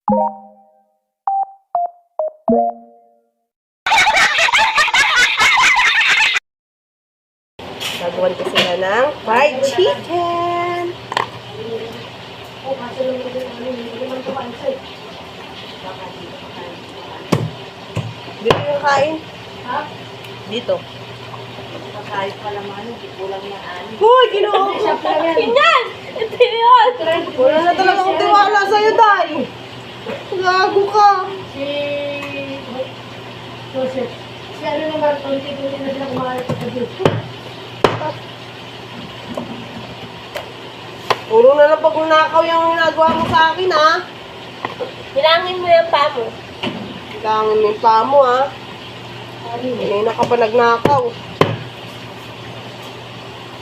Gagawan ko sila ng fried chicken. Dito yung kain? Ha? Dito. Kahit pala man, hindi kulang na ani. Hoy, ginoo! Pinyan! Ito yun! Wala na talaga akong tiwala sa'yo, Day. Gago ka. Si Joseph. Si ano naman, konti-konti na sila kumain sa Diyos. Puro na lang pagnanakaw yung ginagawa mo sa akin, ha? Bilangin mo yung pa mo. Kailangan mo yung paa mo, ha? Hindi na ka pa nagnakaw.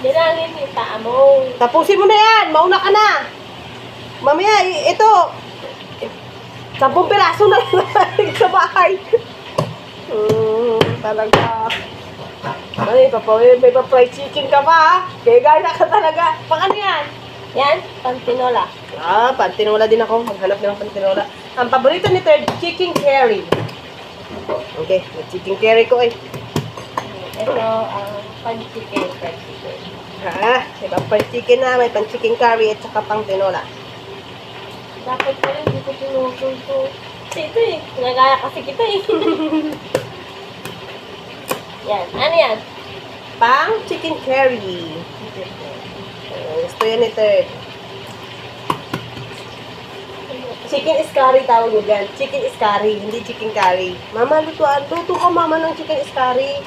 Bilangin mo yung pa mo. Tapusin mo na yan. Mauna ka na. Mamaya, ito. 10 piraso na lang sa bahay. Talaga. Ay, may pa-fried chicken ka pa, ha? Kaya gaya ka talaga. Pang ano yan? Yan, pantinola. Pantinola din ako. Maghanap ng pantinola. Ang paborito ni Third, chicken curry. Okay, may chicken curry ko eh. Ito, ang pan-chicken, fried chicken. Diba, fried chicken na, may pan-chicken curry at saka pantinola. Dapat pala, hindi ko pinutol to. Kasi ito eh, nagaya kasi kita eh. Yan, ano yan? Pang chicken curry. Gusto yan ni Third. Chicken is curry tawag mo dyan. Chicken is curry, hindi chicken curry. Mama, lutuan. Luto ka mama ng chicken is curry.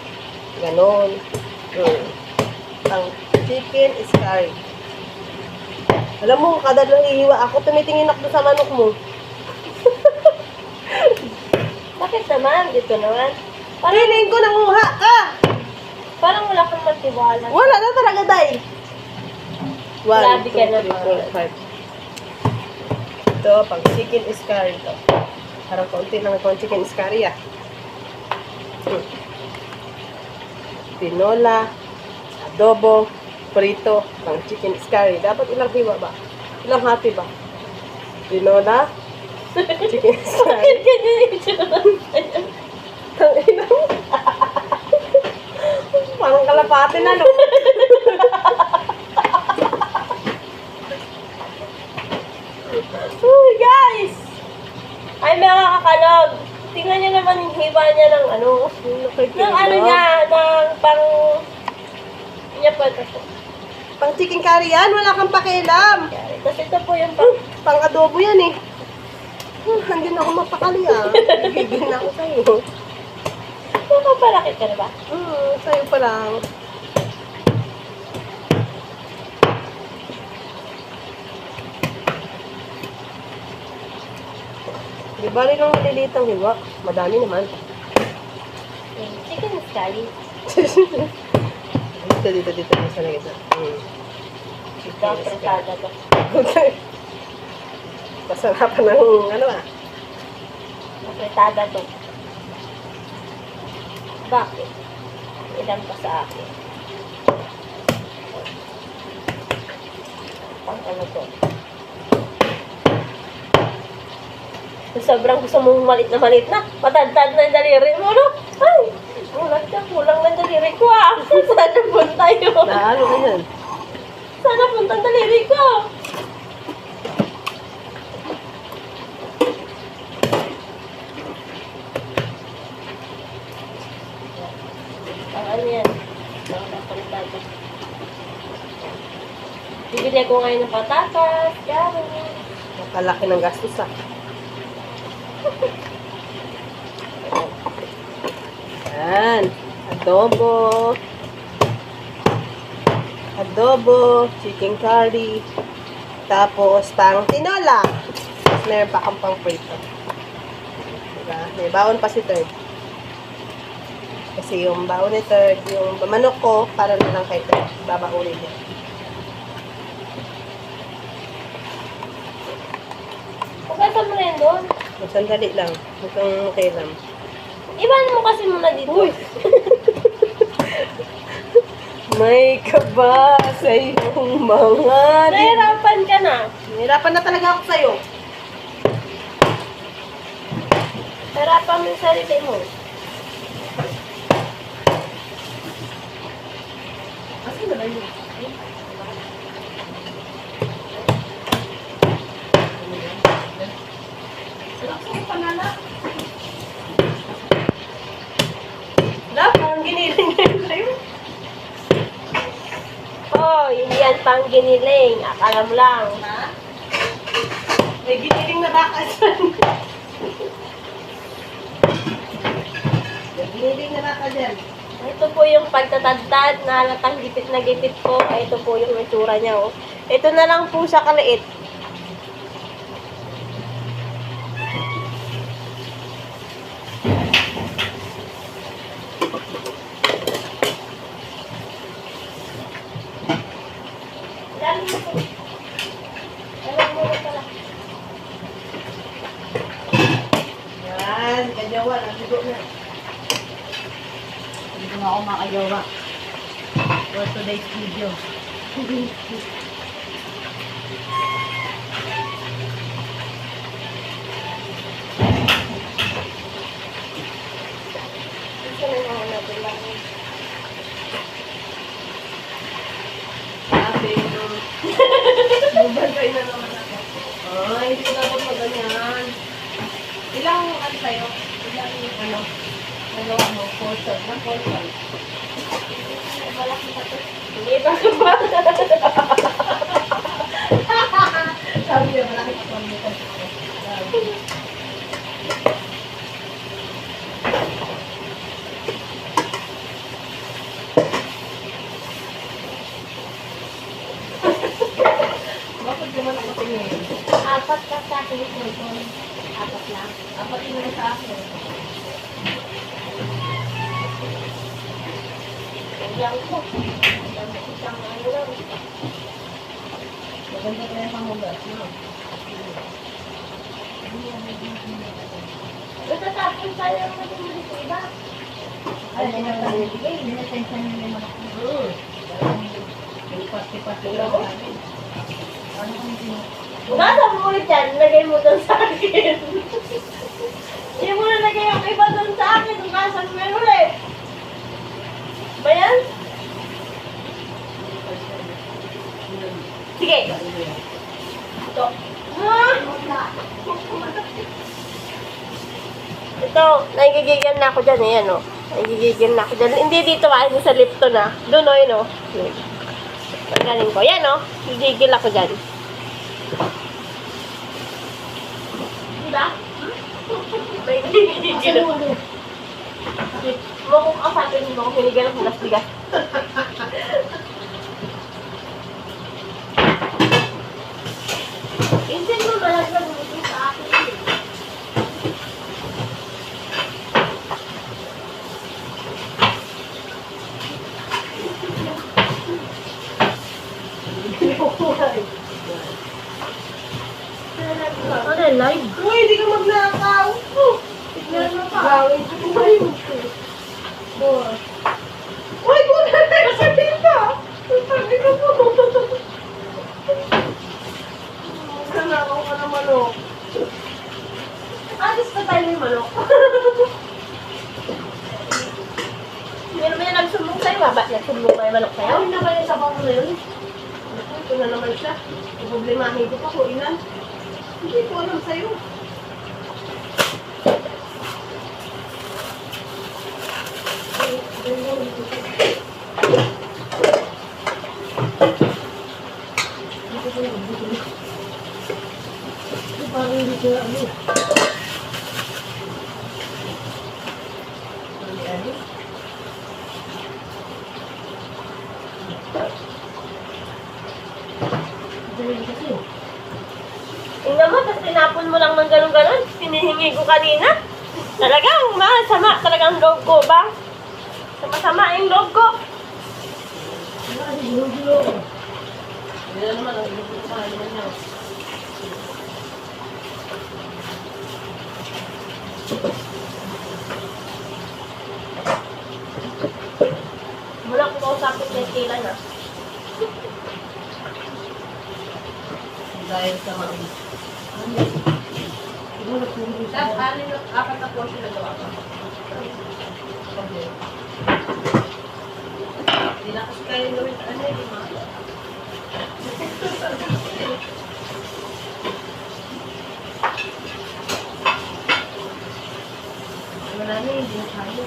Ganon. Pang chicken is curry. Alam mo, kada lang hihiwa ako, tumitingin ako sa manok mo. Bakit naman? Dito naman. Piling ko nanguha ka. Parang wala kang magtiwala. Wala na talaga, Day. 1, Grabe ka 2, 3, naman. 4, 5. Ito, pang chicken is curry to. Parang konti lang itong chicken is curry, ah. Tinola, adobo, prito, pang chicken is curry. Dapat ilang hiwa ba? Ilang hati ba? Tinola, chicken is curry. Bakit ganyan yung itsura? Tangina mo. Parang kalapate na, no? Uy, guys! Ay, mga kakalog. Tingnan niyo naman yung hiba niya ng ano. Ng ano niya, ng pang... Niya pa ito. Pang chicken curry yan, wala kang pakialam. Kasi ito po yung pang... Pang adobo yan eh. Hindi na ako mapakali ah. Bibigyan na ako sa'yo. Nakapalakit ka na ba? Sa'yo pa lang. Di bali lang maliliit ang hiwa. Madami naman. Chicken scally. Dito. Sa nagisa. Ito, presada to. Pasarapan ng ano ah. Presada to. Bakit? Ilan pa sa akin? Pang ano to? Sobrang gusto mong malit na. Matadtad na yung daliri mo, no? Ay! Kulang na yung daliri ko, ah. Sana punta yun. Ano ka yan? Sana punta ang daliri ko. Ang ano yan? Ang napalitado. Bibili ko ngayon ng patatas, carrot. Nakalaki ng gastos ah. Yan. Adobo, chicken curry, tapos pang tinola. Tapos meron pa akong pang prito. Diba? May baon pa si Third. Kasi yung baon ni Third, yung manok ko, para na lang kay Third. Babaunin niya. Pagkata mo na yun doon. Sandali lang. Mukhang okay lang. Iban mo kasi muna dito. Uy! May kaba sa iyong mga... Nahirapan ka na. Nahirapan na talaga ako sa'yo. Harapan mo yung sarili mo. Asa na ba yun? Laksan pa na lang. Love, parang giniling na yun sa'yo. Oh, hindi yan pang giniling. Akala mo lang. Ha? May giniling na bakas. May giniling na bakas dyan. Ito po yung pagtatadtad na halatang gipit na gipit po. Ito po yung itsura niya. Oh. Ito na lang po siya kaliit. Dami mo po. Dami mo pala. Yan, kanyawa, nasigo na. Dito nga ako makagawa. For today's video. Isa na lang natin lang. Sabi no. Mabantay na naman ako. Ay, hindi ko dapat maganyan. Ilang ano sa'yo? Ilang ano? Nagawa mo? Portion. Ng portion. Malaki pa to. Hindi pa ko ba? Sabi niya, malaki pa kami. Bakit naman ako tingin? Apat ka sa akin ito. Apat lang. Apat yun naman sa akin. Yang ko. Isang ano lang. Maganda pa yung pangugas, no? Natatapon tayo ang matindi sa iba. Ay, nilagay. Nilasensan nyo yung mga Lipat-lipat lang ako namin. ano kung sino. Nasa mo ulit yan, lagay mo doon sa akin. Hindi mo na lagay ang iba doon sa akin, kung kasan mo yun ulit. Ba yan? Sige. Ito. Ito, nagigigil na ako dyan eh, ano. Nagigigil na ako dyan. Hindi dito ay sa Lipton na. Doon o, yun o. Magaling ko. Yan o, gigigil ako dyan. Diba? May gigigil ako. Mo kung kasatin mo, kung hinigal ako nas bigas. Hindi mo malaglag mo sa akin. Ano, live? Uy, hindi ka magnakaw. Tignan mo pa. Gawin ko ba yun? Uy, kuna na yung salita. Sabi ko po. Nanakaw ka na manok. Alis na tayo yung manok. May nagsumbong sa'yo ba? Ba't nagsumbong ba yung manok sa'yo? Ayun na ba yung sabaw mo na yun? Ito na naman siya. Problemahin ko pa ko, ilan. Hindi ko alam sa'yo. Parang hindi ko ano. Ano? Tingnan mo, tapos tinapon mo lang ng gano'n-gano'n. Hinihingi ko kanina. Talagang masama talagang loob ko ba? Sama-sama yung loob ko. Hindi na naman, ang gusto ko sa naman niya. Mula ko kausapin kay Tila na. Dahil sa mga Apat na portion na gawa ko. Hindi na kasi kayo gawin ano eh, di ba? Wala na hindi na kaya.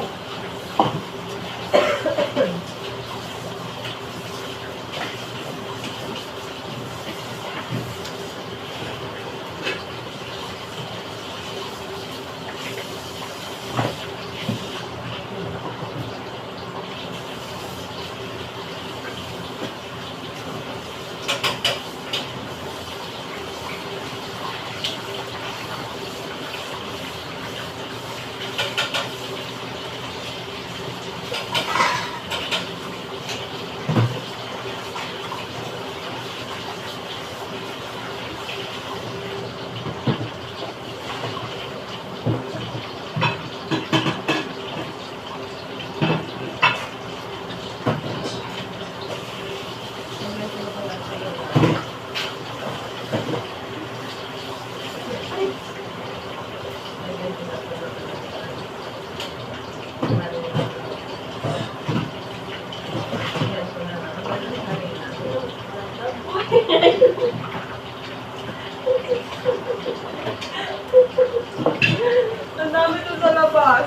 Ang dami doon sa labas.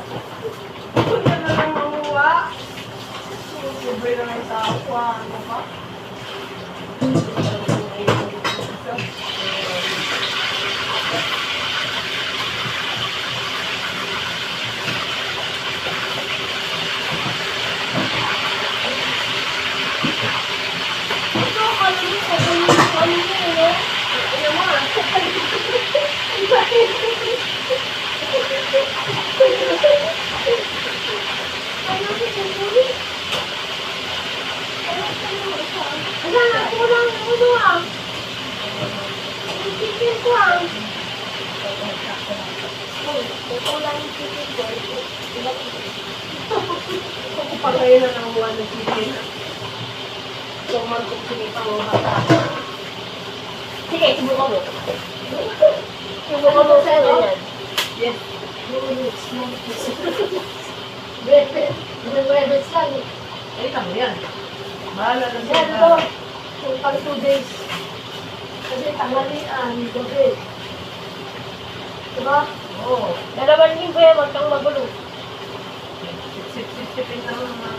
Punta na lang mamuha. Subay na lang tao. Ano pa? Ako pa kayo na nanguha ng chicken. So, magkukulitan mo bata. Sige, subukan mo. Subukan mo sa'yo. Yes. Breakfast lang. Ay, tamo yan. Bahala na Yan siya. ito. Kung pag 2 days. Kasi tanghalian, gabi. Diba? Oo. Dalaman linggo yan, wag kang magulo. Sip-sip-sipin lang naman.